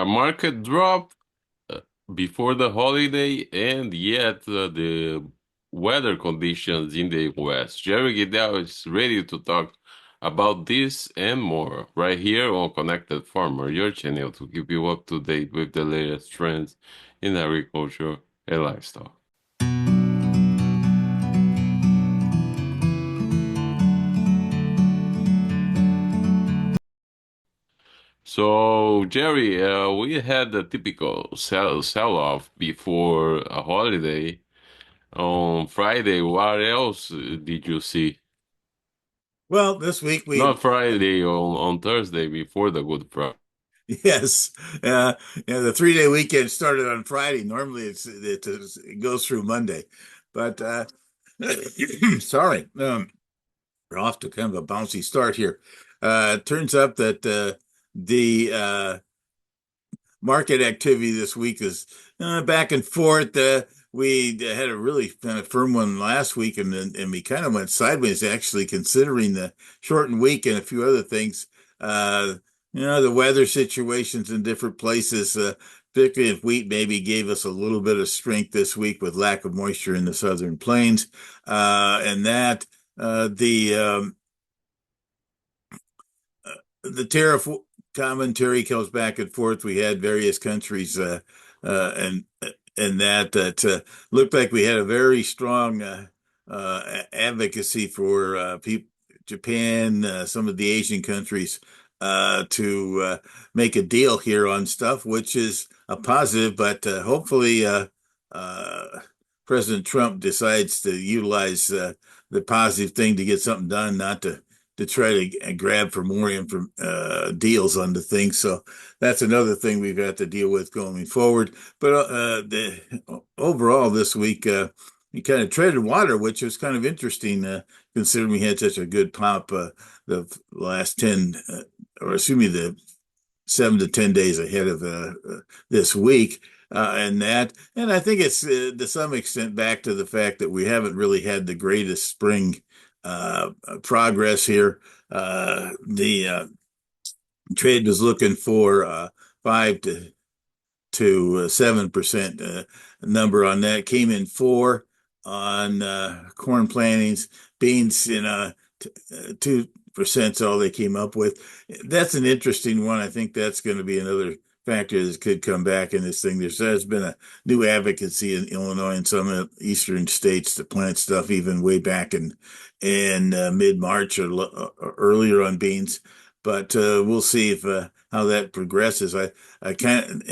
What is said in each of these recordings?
a market drop uh, before the holiday, and yet the weather conditions in the West. Jerry Gidel is ready to talk about this and more right here on Connected Farmer, your channel to keep you up to date with the latest trends in agriculture and livestock. So, Jerry, we had a typical sell-off before a holiday on Friday. What else did you see? Well, this week we Not Friday, on Thursday before the Good Friday. yes, the 3-day weekend started on Friday. Normally it goes through Monday, but sorry, we're off to kind of a bouncy start here. It turns out that the market activity this week is back and forth. We had a really kind of firm one last week, and we kind of went sideways, actually, considering the shortened week and a few other things. Uh, the weather situations in different places, particularly if wheat maybe gave us a little bit of strength this week with lack of moisture in the southern plains, and that the tariff commentary goes back and forth. We had various countries and that looked like we had a very strong advocacy for people, Japan, some of the Asian countries to make a deal here on stuff, which is a positive. But hopefully, uh, President Trump decides to utilize the positive thing to get something done, not to try to grab for more deals on the thing. So that's another thing we've got to deal with going forward. But overall, this week, we kind of treaded water, which was kind of interesting, considering we had such a good pop the last 10, or excuse me, the 7 to 10 days ahead of this week. And I think it's to some extent back to the fact that we haven't really had the greatest spring progress here. The trade was looking for 5 to 7% number on that. Came in 4 on corn plantings, beans in 2% all they came up with. That's an interesting one. I think that's going to be another factor that could come back in this thing. There's been a new advocacy in Illinois and some eastern states to plant stuff even way back in mid-March or earlier on beans. But we'll see if how that progresses. I kind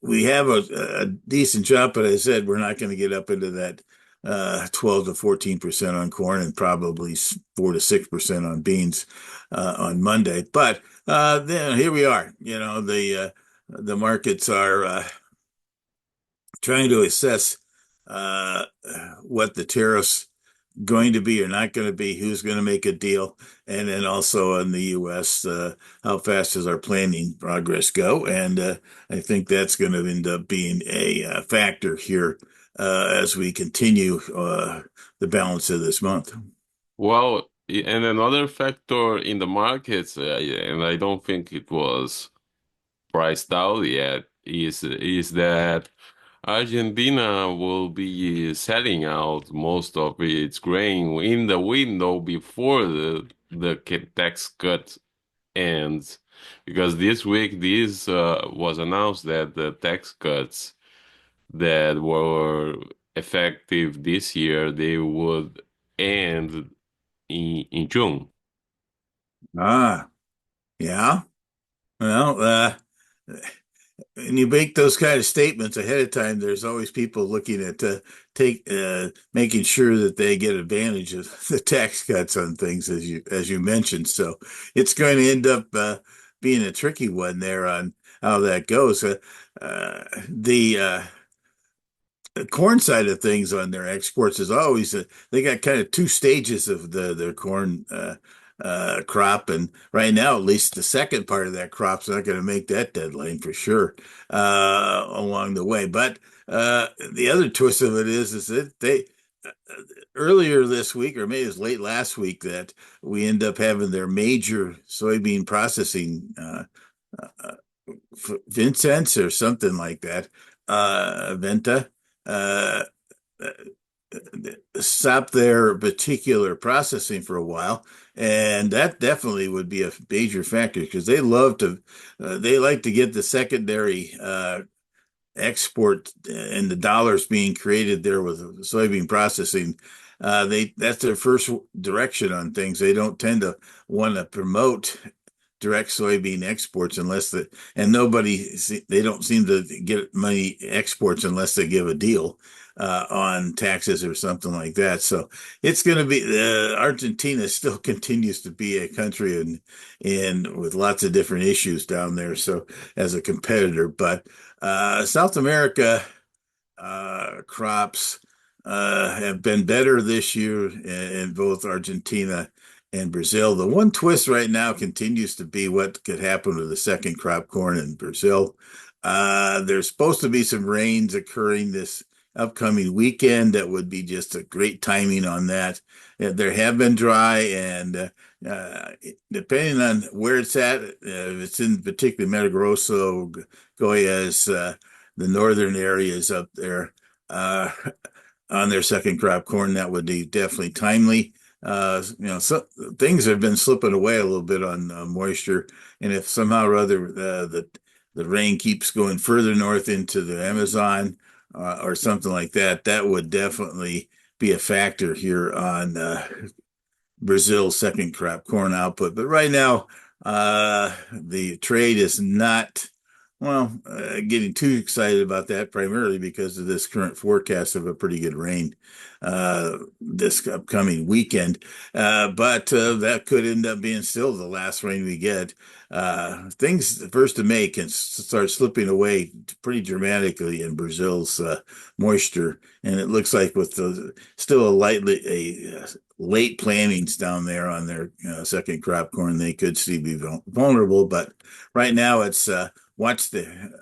we have a decent job, but I said we're not going to get up into that 12 to 14% on corn and probably 4 to 6% on beans on Monday. But then here we are. The markets are trying to assess uh, what the tariffs going to be or not going to be, who's going to make a deal, and then also in the U.S., how fast does our planning progress go? And I think that's going to end up being a factor here as we continue the balance of this month. Well, and another factor in the markets, and I don't think it was priced out yet, is that Argentina will be selling out most of its grain in the window before the tax cut ends, because this week this was announced that the tax cuts that were effective this year they would end in June. Ah, yeah. Well, when you make those kind of statements ahead of time, there's always people looking at take making sure that they get advantage of the tax cuts on things, as you mentioned. So it's going to end up being a tricky one there on how that goes. The corn side of things on their exports is always they got kind of two stages of their corn crop, and right now at least the second part of that crop's not going to make that deadline for sure along the way. But the other twist of it is that they earlier this week, or maybe it was late last week, that we end up having their major soybean processing Vincents or something like that, Venta, uh, stop their particular processing for a while. And that definitely would be a major factor because they like to get the secondary export and the dollars being created there with soybean processing. That's their first direction on things. They don't tend to want to promote direct soybean exports and they don't seem to get money exports unless they give a deal on taxes or something like that. So it's going to be Argentina still continues to be a country and with lots of different issues down there. So as a competitor, but South America crops have been better this year in both Argentina and Brazil. The one twist right now continues to be what could happen with the second crop corn in Brazil. There's supposed to be some rains occurring this upcoming weekend that would be just a great timing on that. There have been dry and depending on where it's at, if it's in particularly Mato Grosso, Goiás, the northern areas up there on their second crop corn. That would be definitely timely. So things have been slipping away a little bit on moisture, and if somehow or other the rain keeps going further north into the Amazon or something like that, that would definitely be a factor here on Brazil's second crop corn output. But right now, the trade is not, getting too excited about that primarily because of this current forecast of a pretty good rain this upcoming weekend. But that could end up being still the last rain we get. Things the 1st of May can start slipping away pretty dramatically in Brazil's moisture. And it looks like with still a late plantings down there on their second crop corn, they could still be vulnerable. But right now, it's watch the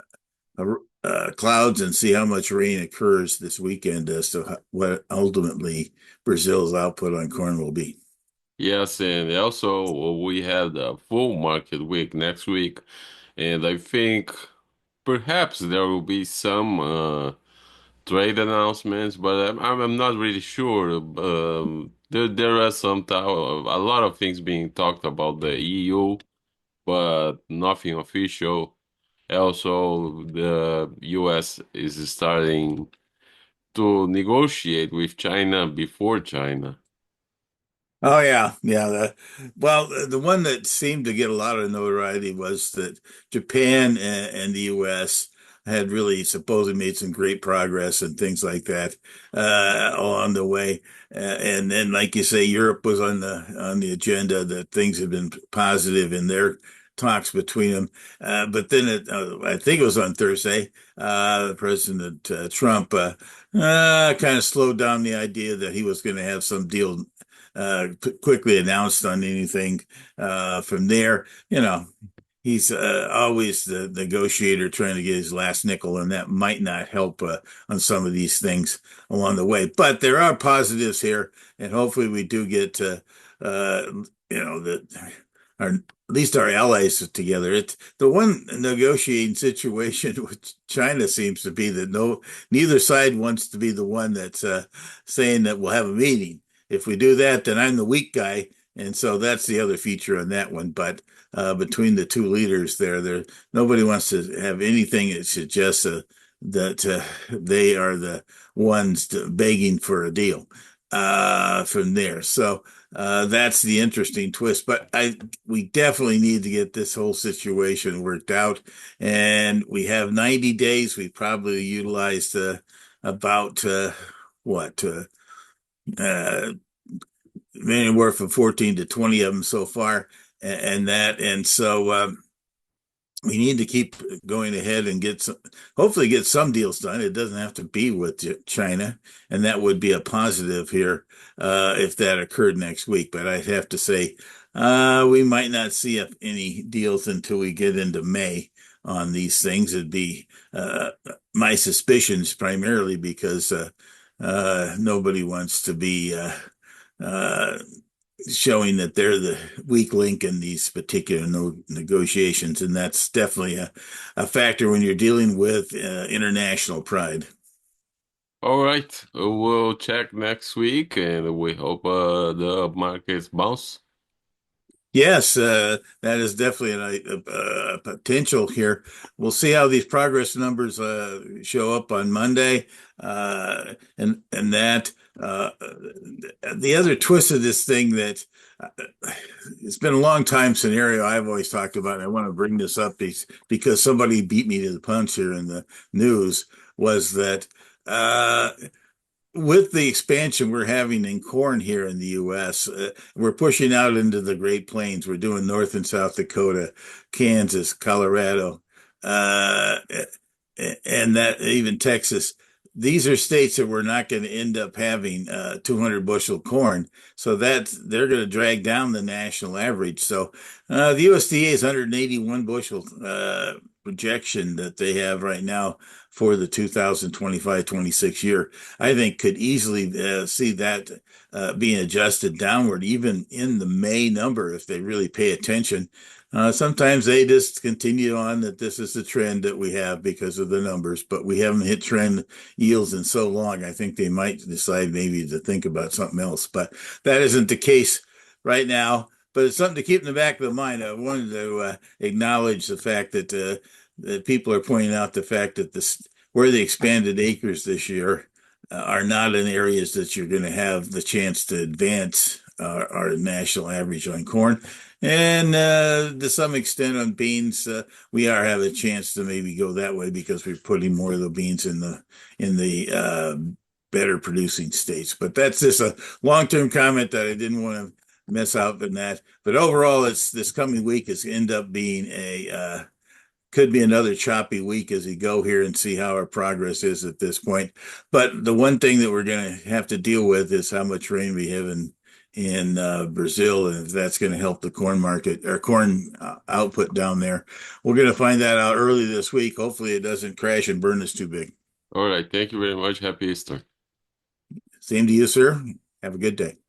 clouds and see how much rain occurs this weekend as to what ultimately Brazil's output on corn will be. Yes, and also we have the full market week next week, and I think perhaps there will be some trade announcements, but I'm not really sure. There are a lot of things being talked about the EU, but nothing official. Also, the US is starting to negotiate with China before China. Oh yeah, yeah. The one that seemed to get a lot of notoriety was that Japan and the U.S. had really supposedly made some great progress and things like that along the way. And then, like you say, Europe was on the agenda. That things have been positive in their talks between them. But then I think it was on Thursday, President Trump kind of slowed down the idea that he was going to have some deal quickly announced on anything from there. He's always the negotiator trying to get his last nickel, and that might not help on some of these things along the way. But there are positives here, and hopefully we do get uh, that our at least our allies together. It's the one negotiating situation which China seems to be that neither side wants to be the one that's saying that we'll have a meeting. If we do that, then I'm the weak guy. And so that's the other feature on that one. But between the two leaders there, nobody wants to have anything that suggests that they are the ones begging for a deal from there. So that's the interesting twist. But we definitely need to get this whole situation worked out. And we have 90 days. We probably utilized about what? Uh, Anywhere from 14 to 20 of them so far and so we need to keep going ahead and hopefully get some deals done. It doesn't have to be with China, and that would be a positive here if that occurred next week. But I'd have to say we might not see any deals until we get into May on these things. It'd be my suspicions primarily because nobody wants to be uh, showing that they're the weak link in these particular negotiations, and that's definitely a factor when you're dealing with international pride. All right, we'll check next week, and we hope the markets bounce. Yes, that is definitely a potential here. We'll see how these progress numbers show up on Monday, and that the other twist of this thing that uh, it's been a long time scenario I've always talked about. And I want to bring this up because somebody beat me to the punch here in the news was that. Uh, with the expansion we're having in corn here in the U.S., we're pushing out into the Great Plains. We're doing North and South Dakota, Kansas, Colorado, uh, and that even Texas. These are states that we're not going to end up having 200 bushel corn, so that they're going to drag down the national average. So the USDA is 181 bushel projection that they have right now for the 2025-26 year. I think could easily see that being adjusted downward, even in the May number, if they really pay attention. Sometimes they just continue on that this is the trend that we have because of the numbers, but we haven't hit trend yields in so long. I think they might decide maybe to think about something else, but that isn't the case right now. But it's something to keep in the back of the mind. I wanted to acknowledge the fact that people are pointing out the fact that this where the expanded acres this year are not in areas that you're going to have the chance to advance our national average on corn. And to some extent on beans, we are having a chance to maybe go that way because we're putting more of the beans in the better producing states. But that's just a long-term comment that I didn't want to miss out on that. But overall, it's this coming week is end up being a could be another choppy week as we go here and see how our progress is at this point. But the one thing that we're going to have to deal with is how much rain we have in Brazil, and if that's going to help the corn market or corn output down there. We're going to find that out early this week. Hopefully, it doesn't crash and burn us too big. All right, thank you very much. Happy Easter. Same to you, sir. Have a good day.